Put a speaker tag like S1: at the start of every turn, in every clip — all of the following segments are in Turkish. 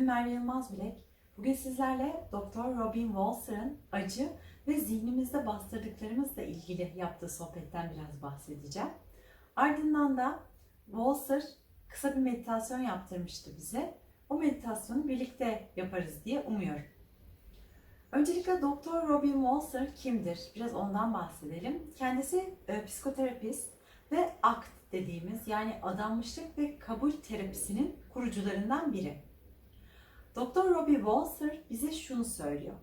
S1: İsmim Merve Yılmaz Bilek. Bugün sizlerle Doktor Robin Walser'ın acı ve zihnimizde bastırdıklarımızla ilgili yaptığı sohbetten biraz bahsedeceğim. Ardından da Walser kısa bir meditasyon yaptırmıştı bize. O meditasyonu birlikte yaparız diye umuyorum. Öncelikle Doktor Robin Walser kimdir? Biraz ondan bahsedelim. Kendisi psikoterapist ve ACT dediğimiz yani adanmışlık ve kabul terapisinin kurucularından biri. Doktor Robin Walser bize şunu söylüyor.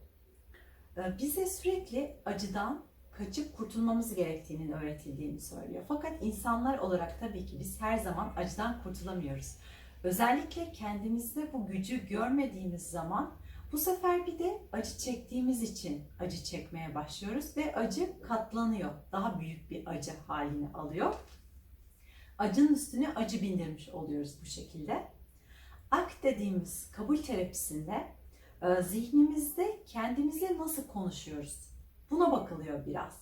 S1: Bize sürekli acıdan kaçıp kurtulmamız gerektiğinin öğretildiğini söylüyor. Fakat insanlar olarak tabii ki biz her zaman acıdan kurtulamıyoruz. Özellikle kendimizde bu gücü görmediğimiz zaman bu sefer bir de acı çektiğimiz için acı çekmeye başlıyoruz ve acı katlanıyor. Daha büyük bir acı halini alıyor. Acının üstüne acı bindirmiş oluyoruz bu şekilde. ACT dediğimiz kabul terapisinde zihnimizde kendimizle nasıl konuşuyoruz? Buna bakılıyor biraz.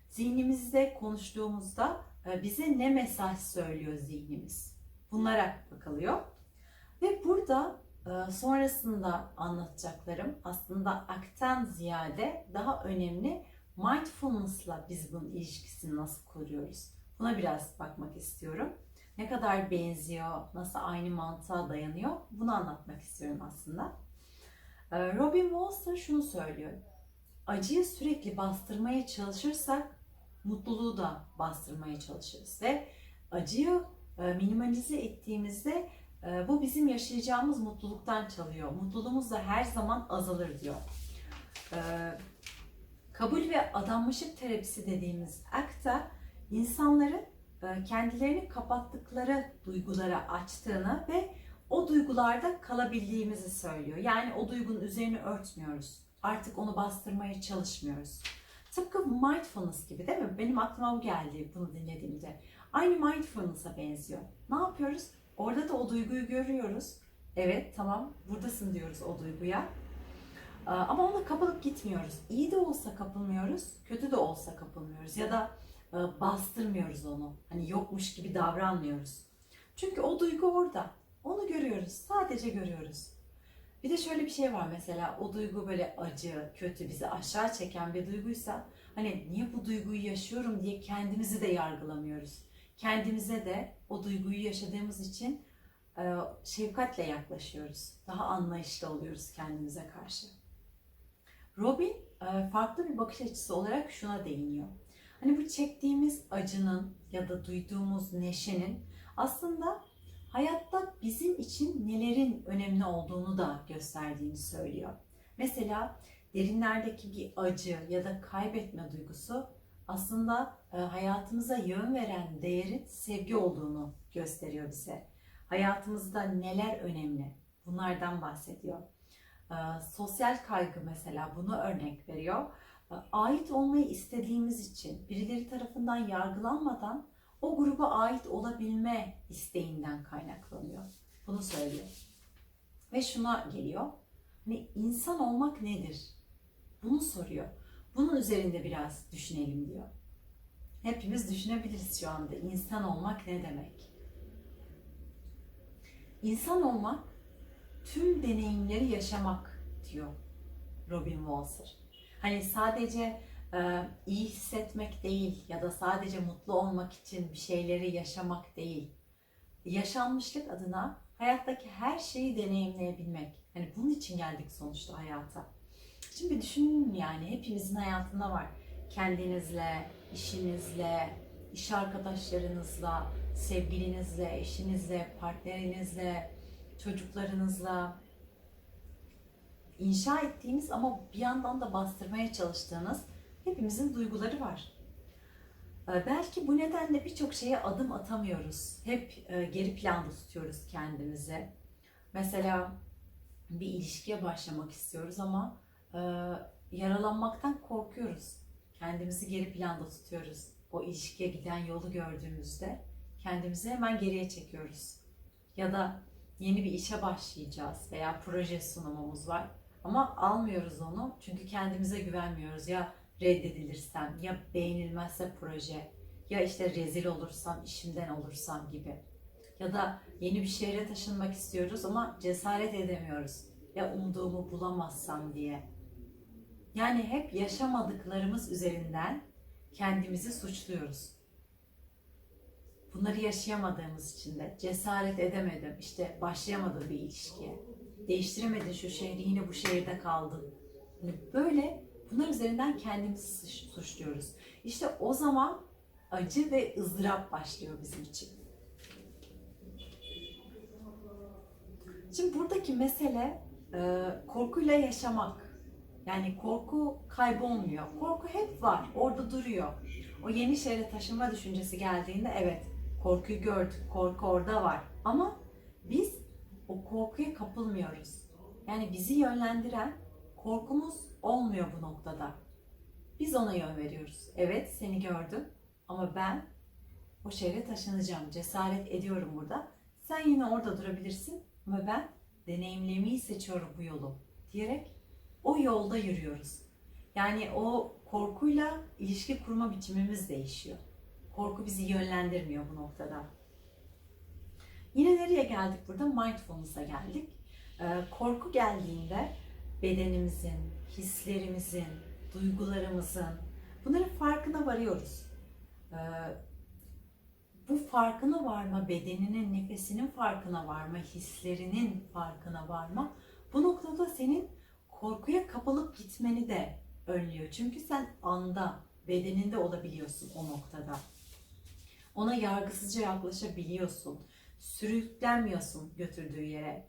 S1: Zihnimizde konuştuğumuzda bize ne mesaj söylüyor zihnimiz? Bunlara bakılıyor. Ve burada sonrasında anlatacaklarım aslında ACT'ten ziyade daha önemli mindfulness'la biz bunun ilişkisini nasıl kuruyoruz? Buna biraz bakmak istiyorum. Ne kadar benziyor, nasıl aynı mantığa dayanıyor bunu anlatmak istiyorum aslında. Robin Walser şunu söylüyor. Acıyı sürekli bastırmaya çalışırsak mutluluğu da bastırmaya çalışırız. Ve acıyı minimalize ettiğimizde bu bizim yaşayacağımız mutluluktan çalıyor. Mutluluğumuz da her zaman azalır diyor. Kabul ve adanmışlık terapisi dediğimiz ACT'ta insanların kendilerini kapattıkları duygulara açtığını ve o duygularda kalabildiğimizi söylüyor. Yani o duygunun üzerini örtmüyoruz. Artık onu bastırmaya çalışmıyoruz. Tıpkı mindfulness gibi değil mi? Benim aklıma bu geldi bunu dinlediğimde. Aynı mindfulness'a benziyor. Ne yapıyoruz? Orada da o duyguyu görüyoruz. Evet, tamam, buradasın diyoruz o duyguya. Ama ona kapılıp gitmiyoruz. İyi de olsa kapılmıyoruz, kötü de olsa kapılmıyoruz. Ya da bastırmıyoruz onu. Hani yokmuş gibi davranmıyoruz. Çünkü o duygu orada. Onu görüyoruz. Sadece görüyoruz. Bir de şöyle bir şey var mesela. O duygu böyle acı, kötü, bizi aşağı çeken bir duyguysa hani niye bu duyguyu yaşıyorum diye kendimizi de yargılamıyoruz. Kendimize de o duyguyu yaşadığımız için şefkatle yaklaşıyoruz. Daha anlayışlı oluyoruz kendimize karşı. Robin farklı bir bakış açısı olarak şuna değiniyor. Hani bu çektiğimiz acının ya da duyduğumuz neşenin aslında hayatta bizim için nelerin önemli olduğunu da gösterdiğini söylüyor. Mesela derinlerdeki bir acı ya da kaybetme duygusu aslında hayatımıza yön veren değerin sevgi olduğunu gösteriyor bize. Hayatımızda neler önemli? Bunlardan bahsediyor. Sosyal kaygı mesela bunu örnek veriyor. Ait olmayı istediğimiz için birileri tarafından yargılanmadan o gruba ait olabilme isteğinden kaynaklanıyor. Bunu söylüyor. Ve şuna geliyor. Hani insan olmak nedir? Bunu soruyor. Bunun üzerinde biraz düşünelim diyor. Hepimiz düşünebiliriz şu anda. İnsan olmak ne demek? İnsan olmak tüm deneyimleri yaşamak diyor Robin Walser. Hani sadece iyi hissetmek değil ya da sadece mutlu olmak için bir şeyleri yaşamak değil. Yaşanmışlık adına hayattaki her şeyi deneyimleyebilmek. Hani bunun için geldik sonuçta hayata. Şimdi düşünün yani hepimizin hayatında var. Kendinizle, işinizle, iş arkadaşlarınızla, sevgilinizle, eşinizle, partnerinizle, çocuklarınızla inşa ettiğiniz ama bir yandan da bastırmaya çalıştığınız hepimizin duyguları var. Belki bu nedenle birçok şeye adım atamıyoruz. Hep geri planda tutuyoruz kendimizi. Mesela bir ilişkiye başlamak istiyoruz ama yaralanmaktan korkuyoruz. Kendimizi geri planda tutuyoruz. O ilişkiye giden yolu gördüğümüzde kendimizi hemen geriye çekiyoruz. Ya da yeni bir işe başlayacağız veya proje sunumumuz var. Ama almıyoruz onu çünkü kendimize güvenmiyoruz. Ya reddedilirsem, ya beğenilmezse proje, ya işte rezil olursam, işimden olursam gibi. Ya da yeni bir şehre taşınmak istiyoruz ama cesaret edemiyoruz. Ya umduğumu bulamazsam diye. Yani hep yaşamadıklarımız üzerinden kendimizi suçluyoruz. Bunları yaşayamadığımız için de cesaret edemedim, işte başlayamadım bir ilişkiye. Değiştiremedin şu şehri, yine bu şehirde kaldın. Yani böyle bunlar üzerinden kendimizi suçluyoruz. İşte o zaman acı ve ızdırap başlıyor bizim için. Şimdi buradaki mesele korkuyla yaşamak. Yani korku kaybolmuyor. Korku hep var, orada duruyor. O yeni şehre taşınma düşüncesi geldiğinde evet, korkuyu gördük, korku orada var. Ama biz o korkuya kapılmıyoruz. Yani bizi yönlendiren korkumuz olmuyor bu noktada. Biz ona yön veriyoruz. Evet, seni gördüm ama ben o şehre taşınacağım. Cesaret ediyorum burada. Sen yine orada durabilirsin ama ben deneyimlemeyi seçiyorum bu yolu diyerek o yolda yürüyoruz. Yani o korkuyla ilişki kurma biçimimiz değişiyor. Korku bizi yönlendirmiyor bu noktada. Yine nereye geldik burada? Mindfulness'a geldik. Korku geldiğinde bedenimizin, hislerimizin, duygularımızın bunların farkına varıyoruz. Bu farkına varma, bedeninin, nefesinin farkına varma, hislerinin farkına varma bu noktada senin korkuya kapılıp gitmeni de önlüyor. Çünkü sen anda, bedeninde olabiliyorsun o noktada. Ona yargısızca yaklaşabiliyorsun. Sürüklenmiyorsun götürdüğü yere.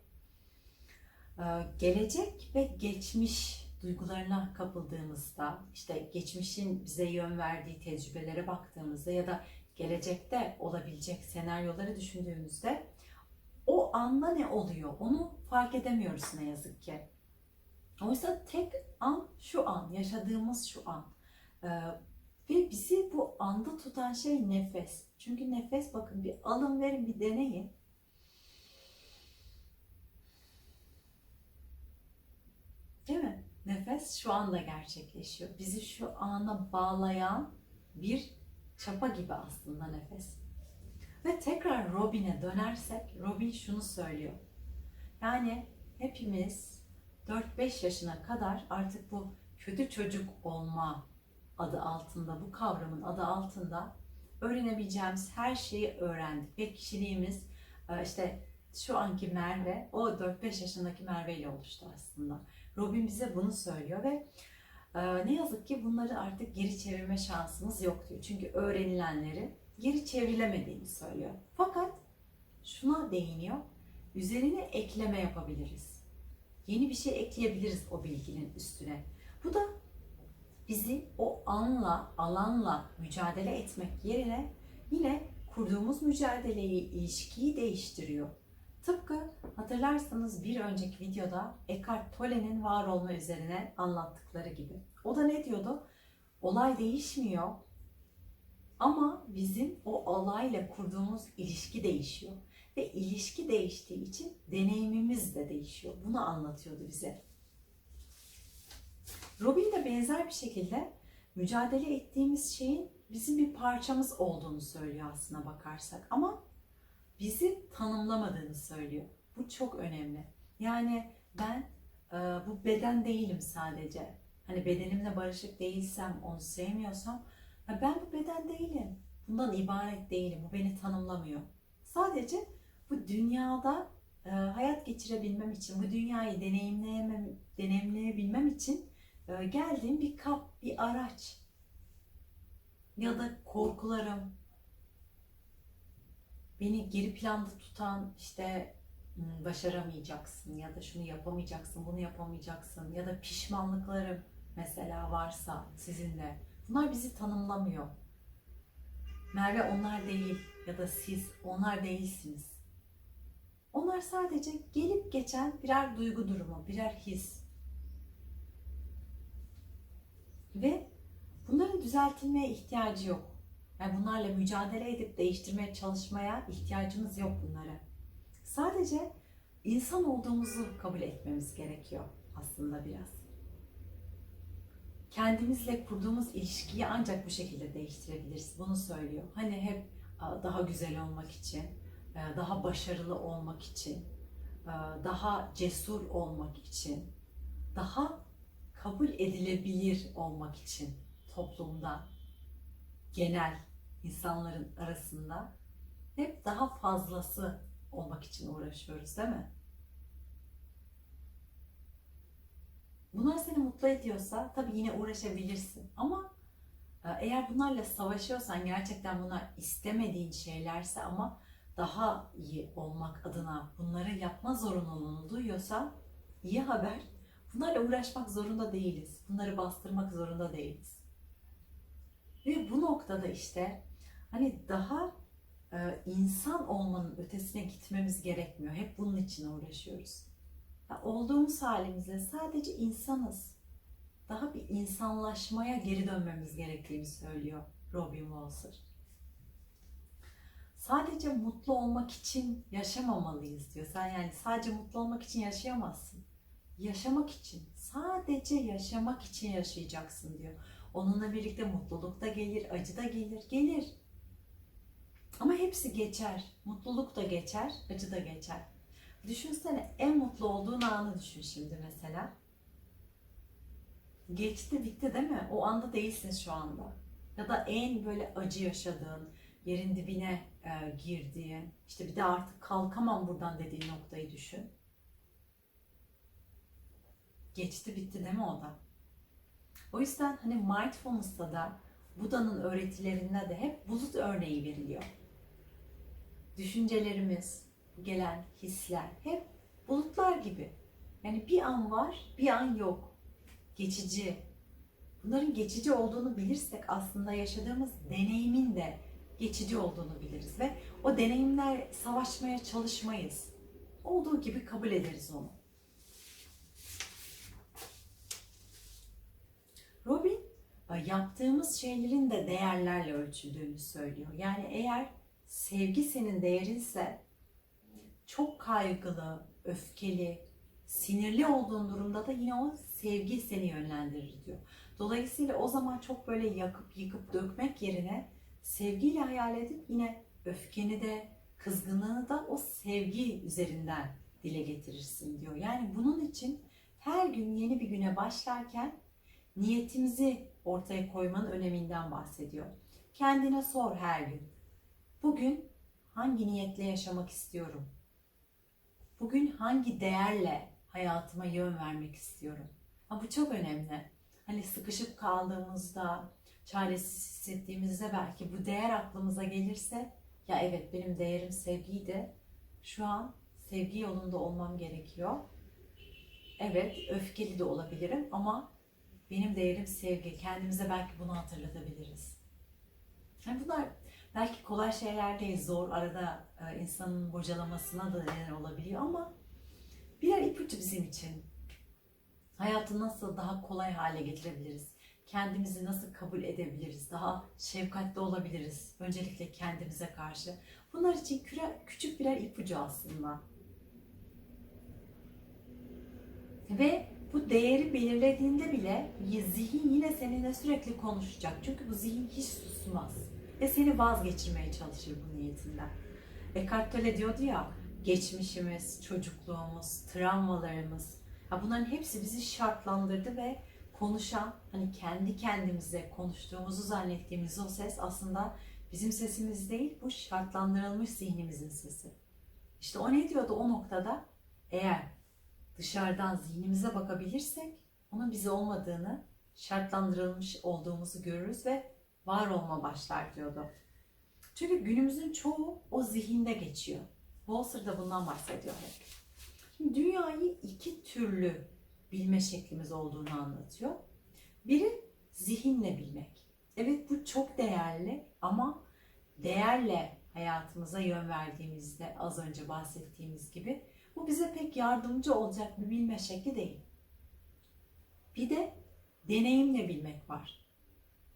S1: Gelecek ve geçmiş duygularına kapıldığımızda, işte geçmişin bize yön verdiği tecrübelere baktığımızda ya da gelecekte olabilecek senaryoları düşündüğümüzde o anda ne oluyor? Onu fark edemiyoruz ne yazık ki. Oysa tek an şu an, yaşadığımız şu an. Ve bizi bu anda tutan şey nefes. Çünkü nefes, bakın, bir alın verin, bir deneyin. Değil mi? Nefes şu anda gerçekleşiyor. Bizi şu ana bağlayan bir çapa gibi aslında nefes. Ve tekrar Robin'e dönersek, Robin şunu söylüyor. Yani hepimiz 4-5 yaşına kadar artık bu kötü çocuk olma adı altında, bu kavramın adı altında öğrenebileceğimiz her şeyi öğrendik. Ve kişiliğimiz işte şu anki Merve, o 4-5 yaşındaki Merve ile oluştu aslında. Robin bize bunu söylüyor ve ne yazık ki bunları artık geri çevirme şansımız yok diyor. Çünkü öğrenilenleri geri çevrilemediğini söylüyor. Fakat şuna değiniyor, üzerine ekleme yapabiliriz. Yeni bir şey ekleyebiliriz o bilginin üstüne. Bu da bizi o anla, alanla mücadele etmek yerine yine kurduğumuz mücadeleyi, ilişkiyi değiştiriyor. Tıpkı hatırlarsanız bir önceki videoda Eckhart Tolle'nin var olma üzerine anlattıkları gibi. O da ne diyordu? Olay değişmiyor ama bizim o olayla kurduğumuz ilişki değişiyor. Ve ilişki değiştiği için deneyimimiz de değişiyor. Bunu anlatıyordu bize. Robin de benzer bir şekilde mücadele ettiğimiz şeyin bizim bir parçamız olduğunu söylüyor aslına bakarsak. Ama bizi tanımlamadığını söylüyor. Bu çok önemli. Yani ben bu beden değilim sadece. Hani bedenimle barışık değilsem, onu sevmiyorsam, ben bu beden değilim. Bundan ibaret değilim. Bu beni tanımlamıyor. Sadece bu dünyada hayat geçirebilmem için, bu dünyayı deneyimleyebilmem için geldiğim bir kap, bir araç. Ya da korkularım, beni geri planda tutan, işte başaramayacaksın ya da şunu yapamayacaksın, bunu yapamayacaksın ya da pişmanlıklarım mesela varsa sizin de. Bunlar bizi tanımlamıyor. Merve onlar değil ya da siz onlar değilsiniz. Onlar sadece gelip geçen birer duygu durumu, birer his. Ve bunların düzeltilmeye ihtiyacı yok. Yani bunlarla mücadele edip değiştirmeye çalışmaya ihtiyacımız yok bunlara. Sadece insan olduğumuzu kabul etmemiz gerekiyor aslında biraz. Kendimizle kurduğumuz ilişkiyi ancak bu şekilde değiştirebiliriz. Bunu söylüyor. Hani hep daha güzel olmak için, daha başarılı olmak için, daha cesur olmak için, daha kabul edilebilir olmak için toplumda, genel insanların arasında hep daha fazlası olmak için uğraşıyoruz, değil mi? Bunlar seni mutlu ediyorsa tabii yine uğraşabilirsin. Ama eğer bunlarla savaşıyorsan, gerçekten bunlar istemediğin şeylerse ama daha iyi olmak adına bunları yapma zorunluluğunu duyuyorsan, iyi haber, bunlarla uğraşmak zorunda değiliz. Bunları bastırmak zorunda değiliz. Ve bu noktada işte hani daha insan olmanın ötesine gitmemiz gerekmiyor. Hep bunun için uğraşıyoruz. Ya, olduğumuz halimizle sadece insanız. Daha bir insanlaşmaya geri dönmemiz gerektiğini söylüyor Robin Walser. Sadece mutlu olmak için yaşamamalıyız diyor. Sen yani sadece mutlu olmak için yaşayamazsın. Yaşamak için, sadece yaşamak için yaşayacaksın diyor. Onunla birlikte mutluluk da gelir, acı da gelir. Ama hepsi geçer. Mutluluk da geçer, acı da geçer. Düşünsene, en mutlu olduğun anı düşün şimdi mesela. Geçti bitti değil mi? O anda değilsin şu anda. Ya da en böyle acı yaşadığın, yerin dibine girdiğin, işte bir de artık kalkamam buradan dediğin noktayı düşün. Geçti bitti değil mi o da? O yüzden hani mindfulness'ta da Buda'nın öğretilerinde de hep bulut örneği veriliyor. Düşüncelerimiz, gelen hisler hep bulutlar gibi. Yani bir an var, bir an yok. Geçici. Bunların geçici olduğunu bilirsek aslında yaşadığımız deneyimin de geçici olduğunu biliriz ve o deneyimler savaşmaya çalışmayız. Olduğu gibi kabul ederiz onu. Robin yaptığımız şeylerin de değerlerle ölçüldüğünü söylüyor. Yani eğer sevgi senin değerinse, çok kaygılı, öfkeli, sinirli olduğun durumda da yine o sevgi seni yönlendirir diyor. Dolayısıyla o zaman çok böyle yakıp yıkıp dökmek yerine sevgiyle hayal edip yine öfkeni de kızgınlığını da o sevgi üzerinden dile getirirsin diyor. Yani bunun için her gün yeni bir güne başlarken niyetimizi ortaya koymanın öneminden bahsediyor. Kendine sor her gün. Bugün hangi niyetle yaşamak istiyorum? Bugün hangi değerle hayatıma yön vermek istiyorum? Bu çok önemli. Hani sıkışıp kaldığımızda, çaresiz hissettiğimizde belki bu değer aklımıza gelirse, ya evet benim değerim sevgiydi. Şu an sevgi yolunda olmam gerekiyor. Evet, öfkeli de olabilirim ama benim değerim sevgi. Kendimize belki bunu hatırlatabiliriz. Yani bunlar belki kolay şeyler değil, zor, arada insanın bocalamasına da neden olabiliyor ama birer ipucu bizim için. Hayatı nasıl daha kolay hale getirebiliriz? Kendimizi nasıl kabul edebiliriz? Daha şefkatli olabiliriz. Öncelikle kendimize karşı. Bunlar için küçük birer ipucu aslında. Ve bu değeri belirlediğinde bile zihin yine seninle sürekli konuşacak. Çünkü bu zihin hiç susmaz. Ve seni vazgeçirmeye çalışır bu niyetinden. Eckhart Tolle diyordu ya, geçmişimiz, çocukluğumuz, travmalarımız, bunların hepsi bizi şartlandırdı ve konuşan, hani kendi kendimize konuştuğumuzu zannettiğimiz o ses aslında bizim sesimiz değil, bu şartlandırılmış zihnimizin sesi. İşte o ne diyordu o noktada? Eğer dışarıdan zihnimize bakabilirsek onun bizi olmadığını, şartlandırılmış olduğumuzu görürüz ve var olma başlar diyordu. Çünkü günümüzün çoğu o zihinde geçiyor. Walser da bundan bahsediyor hep. Şimdi dünyayı iki türlü bilme şeklimiz olduğunu anlatıyor. Biri zihinle bilmek. Evet, bu çok değerli ama değerle hayatımıza yön verdiğimizde az önce bahsettiğimiz gibi bu bize pek yardımcı olacak bir bilme şekli değil. Bir de deneyimle bilmek var.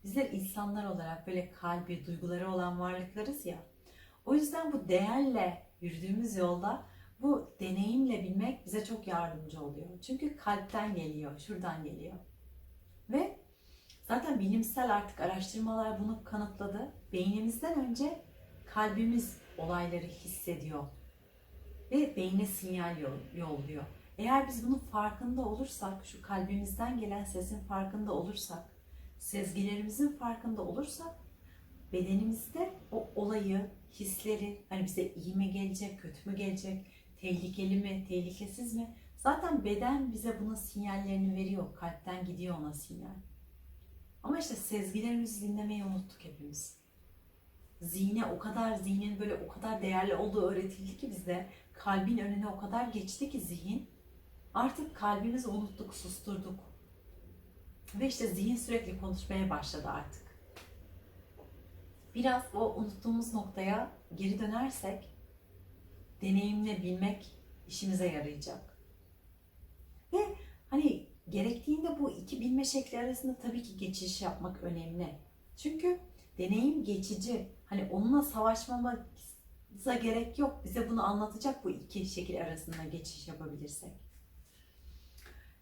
S1: Bizler insanlar olarak böyle kalbi, duyguları olan varlıklarız ya. O yüzden bu değerle yürüdüğümüz yolda bu deneyimle bilmek bize çok yardımcı oluyor. Çünkü kalpten geliyor, şuradan geliyor. Ve zaten bilimsel artık araştırmalar bunu kanıtladı. Beynimizden önce kalbimiz olayları hissediyor ve beyne sinyal yolluyor. Eğer biz bunun farkında olursak, şu kalbimizden gelen sesin farkında olursak, sezgilerimizin farkında olursak, bedenimizde o olayı, hisleri, hani bize iyi mi gelecek, kötü mü gelecek, tehlikeli mi, tehlikesiz mi? Zaten beden bize bunun sinyallerini veriyor. Kalpten gidiyor ona sinyal. Ama işte sezgilerimizi dinlemeyi unuttuk hepimiz. Zihnin böyle o kadar değerli olduğu öğretildi ki bize, kalbin önüne o kadar geçti ki zihin, artık kalbimizi unuttuk, susturduk. Ve işte zihin sürekli konuşmaya başladı artık. Biraz o unuttuğumuz noktaya geri dönersek, deneyimleyebilmek işimize yarayacak. Ve hani gerektiğinde bu iki bilme şekli arasında tabii ki geçiş yapmak önemli. Çünkü deneyim geçici. Hani onunla savaşmamıza gerek yok. Bize bunu anlatacak bu iki şekil arasında geçiş yapabilirsek.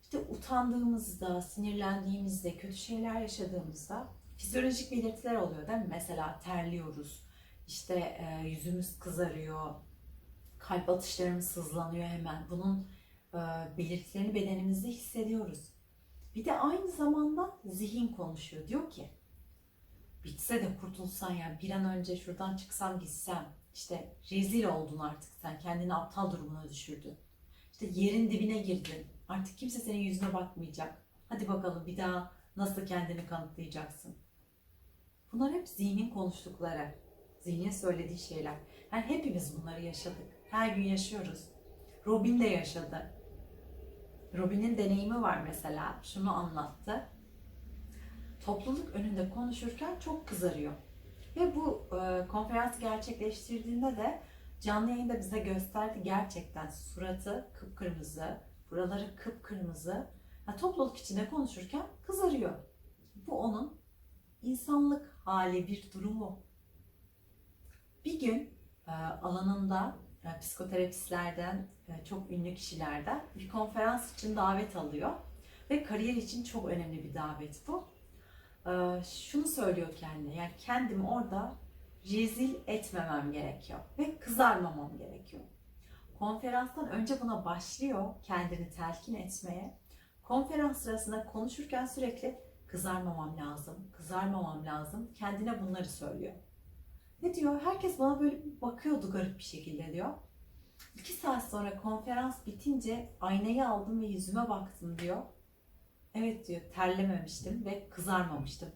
S1: İşte utandığımızda, sinirlendiğimizde, kötü şeyler yaşadığımızda fizyolojik belirtiler oluyor değil mi? Mesela terliyoruz, işte yüzümüz kızarıyor, kalp atışlarımız hızlanıyor hemen. Bunun belirtilerini bedenimizde hissediyoruz. Bir de aynı zamanda zihin konuşuyor. Diyor ki, bitse de kurtulsan ya, bir an önce şuradan çıksam gitsem, işte rezil oldun artık sen, kendini aptal durumuna düşürdün. İşte yerin dibine girdin, artık kimse senin yüzüne bakmayacak. Hadi bakalım bir daha nasıl kendini kanıtlayacaksın? Bunlar hep zihnin konuştukları, zihnin söylediği şeyler. Yani hepimiz bunları yaşadık. Her gün yaşıyoruz. Robin de yaşadı. Robin'in deneyimi var mesela. Şunu anlattı. Topluluk önünde konuşurken çok kızarıyor. Ve bu konferansı gerçekleştirdiğinde de canlı yayında bize gösterdi, gerçekten suratı kıpkırmızı, buraları kıpkırmızı. Yani topluluk içinde konuşurken kızarıyor. Bu onun insanlık hali, bir durumu. Bir gün alanında psikoterapistlerden, çok ünlü kişilerden bir konferans için davet alıyor. Ve kariyer için çok önemli bir davet bu. Şunu söylüyor kendine, yani kendimi orada rezil etmemem gerekiyor ve kızarmamam gerekiyor. Konferanstan önce buna başlıyor, kendini telkin etmeye. Konferans sırasında konuşurken sürekli kızarmamam lazım, kızarmamam lazım, kendine bunları söylüyor. Ne diyor? Herkes bana böyle bakıyordu garip bir şekilde diyor. 2 saat sonra konferans bitince aynayı aldım ve yüzüme baktım diyor. Evet diyor, terlememiştim ve kızarmamıştım.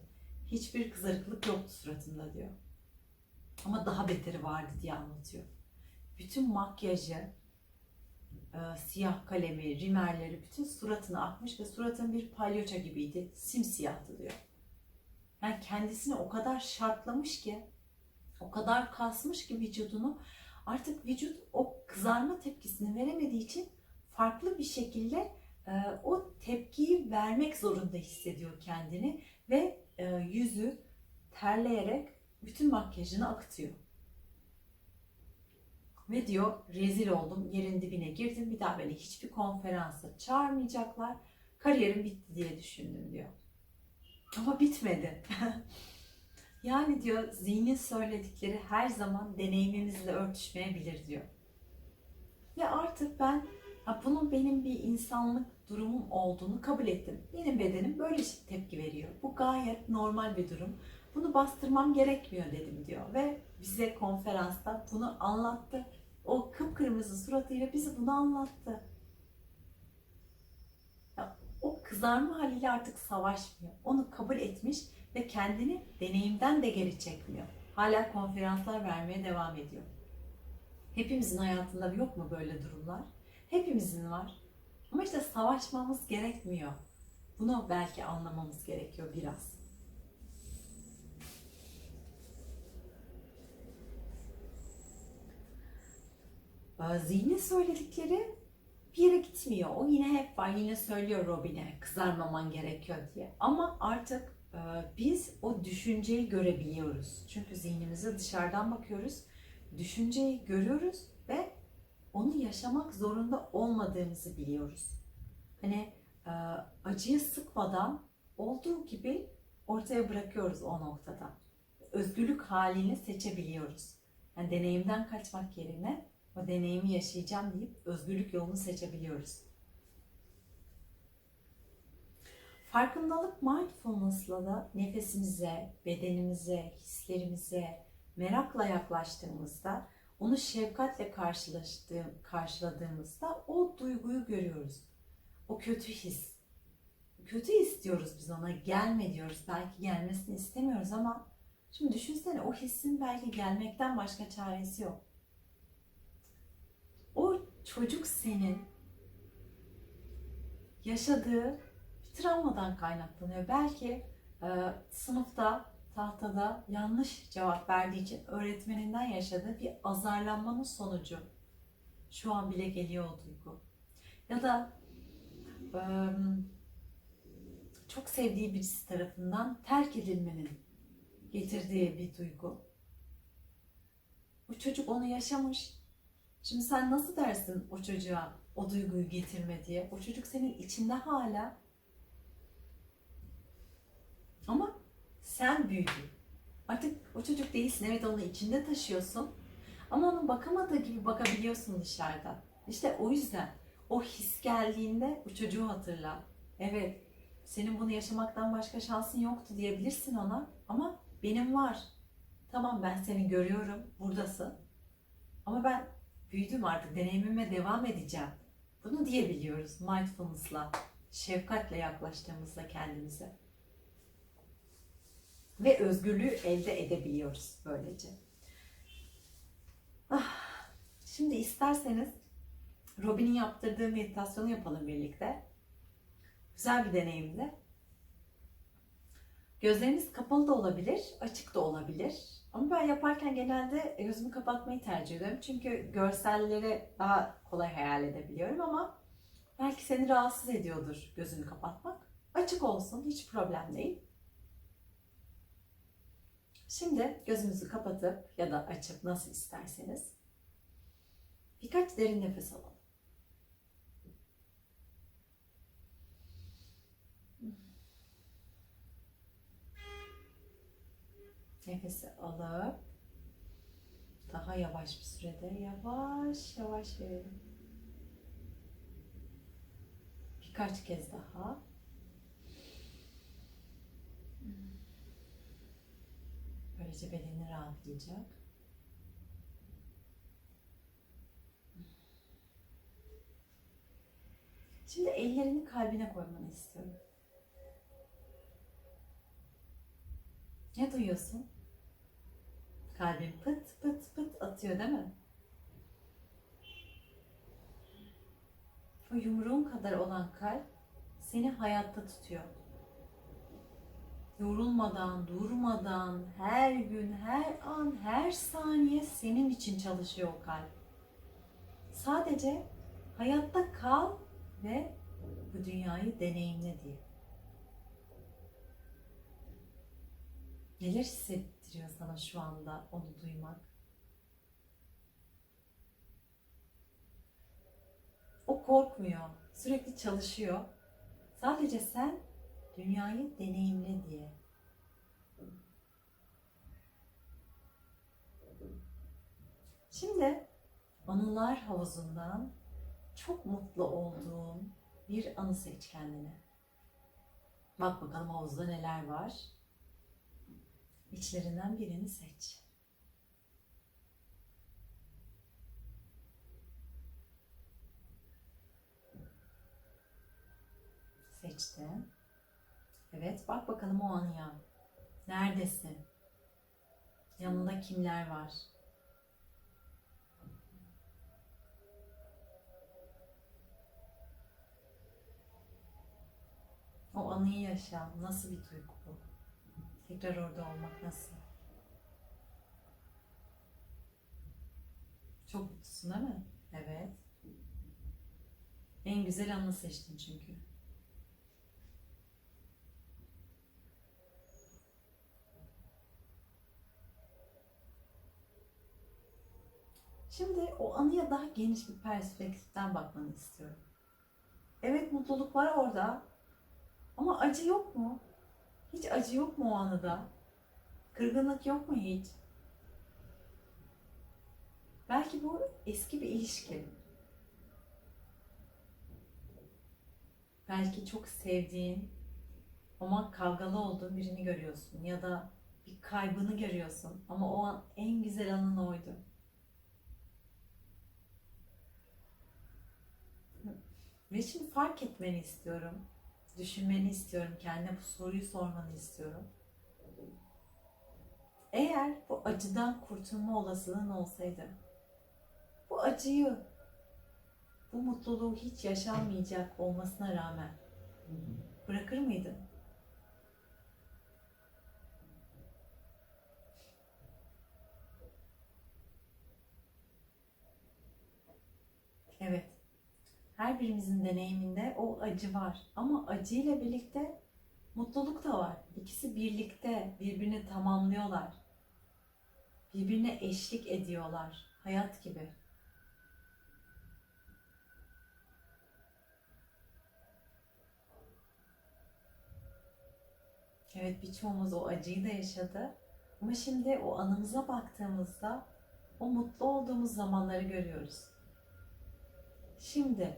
S1: Hiçbir kızarıklık yoktu suratımda diyor. Ama daha beteri vardı diye anlatıyor. Bütün makyajı, siyah kalemi, rimelleri, bütün suratına akmış ve suratın bir palyaço gibiydi. Simsiyahtı diyor. Yani kendisini o kadar şartlamış ki, o kadar kasmış ki vücudunu, artık vücut o kızarma tepkisini veremediği için farklı bir şekilde o tepkiyi vermek zorunda hissediyor kendini ve yüzü terleyerek bütün makyajını akıtıyor. Ve diyor, rezil oldum, yerin dibine girdim, bir daha beni hiçbir konferansa çağırmayacaklar, kariyerim bitti diye düşündüm diyor. Ama bitmedi. Yani diyor, zihnin söyledikleri her zaman deneyimimizle örtüşmeyebilir diyor. Ve artık ben bunun benim bir insanlık durumum olduğunu kabul ettim. Benim bedenim böyle tepki veriyor. Bu gayet normal bir durum. Bunu bastırmam gerekmiyor dedim diyor. Ve bize konferansta bunu anlattı. O kıpkırmızı suratıyla bize bunu anlattı. Ya, o kızarma haliyle artık savaşmıyor. Onu kabul etmiş ve kendini deneyimden de geri çekmiyor. Hala konferanslar vermeye devam ediyor. Hepimizin hayatında yok mu böyle durumlar? Hepimizin var. Ama işte savaşmamız gerekmiyor. Bunu belki anlamamız gerekiyor biraz. Zihnin söyledikleri bir yere gitmiyor. O yine hep var. Yine söylüyor Robin'e kızarmaman gerekiyor diye. Ama artık biz o düşünceyi görebiliyoruz. Çünkü zihnimize dışarıdan bakıyoruz. Düşünceyi görüyoruz ve onu yaşamak zorunda olmadığımızı biliyoruz. Hani acıyı sıkmadan olduğu gibi ortaya bırakıyoruz o noktada. Özgürlük halini seçebiliyoruz. Yani deneyimden kaçmak yerine o deneyimi yaşayacağım deyip özgürlük yolunu seçebiliyoruz. Farkındalık mindfulness'la da nefesimize, bedenimize, hislerimize merakla yaklaştığımızda, onu şefkatle karşıladığımızda o duyguyu görüyoruz. O kötü his. Kötü his diyoruz biz ona, gelme diyoruz. Belki gelmesini istemiyoruz ama şimdi düşünsene, o hissin belki gelmekten başka çaresi yok. O çocuk senin yaşadığı bir travmadan kaynaklanıyor. Belki sınıfta, tahtada yanlış cevap verdiği için öğretmeninden yaşadığı bir azarlanmanın sonucu. Şu an bile geliyor o duygu. Ya da çok sevdiği birisi tarafından terk edilmenin getirdiği bir duygu. Bu çocuk onu yaşamış. Şimdi sen nasıl dersin o çocuğa o duyguyu getirme diye? O çocuk senin içinde hala. Ama sen büyüdün. Artık o çocuk değilsin. Evet, onu içinde taşıyorsun. Ama onun bakamadığı gibi bakabiliyorsun dışarıda. İşte o yüzden o his geldiğinde bu çocuğu hatırla. Evet, senin bunu yaşamaktan başka şansın yoktu diyebilirsin ona. Ama benim var. Tamam, ben seni görüyorum, buradasın. Ama ben büyüdüm artık, deneyimime devam edeceğim. Bunu diyebiliyoruz mindfulness'la, şefkatle yaklaştığımızda kendimize. Ve özgürlüğü elde edebiliyoruz böylece. Şimdi isterseniz Robin'in yaptırdığı meditasyonu yapalım birlikte. Güzel bir deneyimdi. Gözleriniz kapalı da olabilir, açık da olabilir. Ama ben yaparken genelde gözümü kapatmayı tercih ediyorum. Çünkü görselleri daha kolay hayal edebiliyorum ama belki seni rahatsız ediyordur gözünü kapatmak. Açık olsun, hiç problem değil. Şimdi gözünüzü kapatıp ya da açıp nasıl isterseniz birkaç derin nefes alalım. Nefesi alıp daha yavaş bir sürede yavaş yavaş verelim. Birkaç kez daha. Böylece bedeni rahatlayacak. Şimdi ellerini kalbine koymanı istiyorum. Ne duyuyorsun? Kalbin pıt pıt pıt atıyor değil mi? O yumruğun kadar olan kalp seni hayatta tutuyor. Yorulmadan, durmadan, her gün, her an, her saniye senin için çalışıyor o kalp. Sadece hayatta kal ve bu dünyayı deneyimle diye. Neler hissettiriyor sana şu anda onu duymak? O korkmuyor, sürekli çalışıyor. Sadece sen dünyayı deneyimle diye. Şimdi anılar havuzundan çok mutlu olduğun bir anı seç kendine. Bak bakalım havuzda neler var. İçlerinden birini seç. Seçtin. Evet, bak bakalım o anıya. Neredesin? Yanında kimler var? O anıyı yaşa. Nasıl bir duygu bu? Tekrar orada olmak nasıl? Çok mutlusun değil mi? Evet. En güzel anı seçtin çünkü. Şimdi o anıya daha geniş bir perspektiften bakmanı istiyorum. Evet, mutluluk var orada. Ama acı yok mu? Hiç acı yok mu o anıda? Kırgınlık yok mu hiç? Belki bu eski bir ilişki. Belki çok sevdiğin ama kavgalı olduğun birini görüyorsun ya da bir kaybını görüyorsun ama o an en güzel anın oydu. Ve şimdi fark etmeni istiyorum. Düşünmeni istiyorum. Kendine bu soruyu sormanı istiyorum. Eğer bu acıdan kurtulma olasılığın olsaydı, bu acıyı, bu mutluluğu hiç yaşanmayacak olmasına rağmen bırakır mıydın? Evet. Her birimizin deneyiminde o acı var. Ama acıyla birlikte mutluluk da var. İkisi birlikte birbirini tamamlıyorlar. Birbirine eşlik ediyorlar. Hayat gibi. Evet, birçoğumuz o acıyı da yaşadı. Ama şimdi o anımıza baktığımızda o mutlu olduğumuz zamanları görüyoruz. Şimdi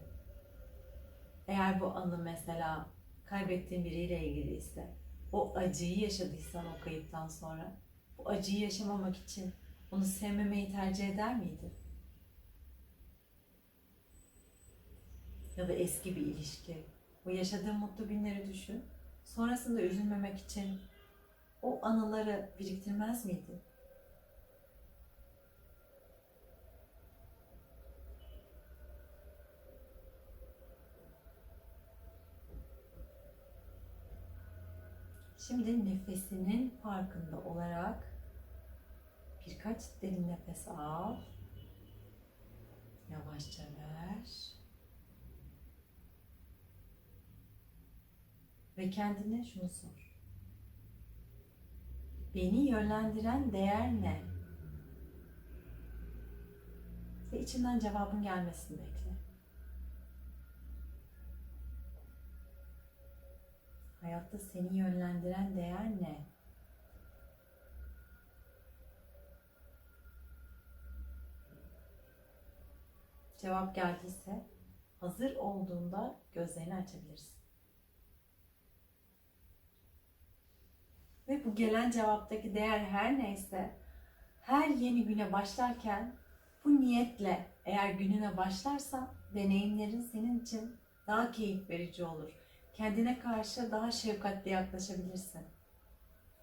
S1: eğer bu anı mesela kaybettiğin biriyle ilgiliyse, o acıyı yaşadıysan o kayıptan sonra, bu acıyı yaşamamak için onu sevmemeyi tercih eder miydin? Ya da eski bir ilişki, o yaşadığın mutlu günleri düşün. Sonrasında üzülmemek için o anıları biriktirmez miydin? Şimdi nefesinin farkında olarak birkaç derin nefes al. Yavaşça ver. Ve kendine şunu sor. Beni yönlendiren değer ne? Ve içinden cevabın gelmesini bekle. Hayatta seni yönlendiren değer ne? Cevap geldiyse hazır olduğunda gözlerini açabilirsin. Ve bu gelen cevaptaki değer her neyse, her yeni güne başlarken bu niyetle eğer gününe başlarsan deneyimlerin senin için daha keyif verici olur. Kendine karşı daha şefkatli yaklaşabilirsin.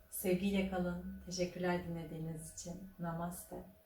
S1: Sevgiyle kalın. Teşekkürler dinlediğiniz için. Namaste.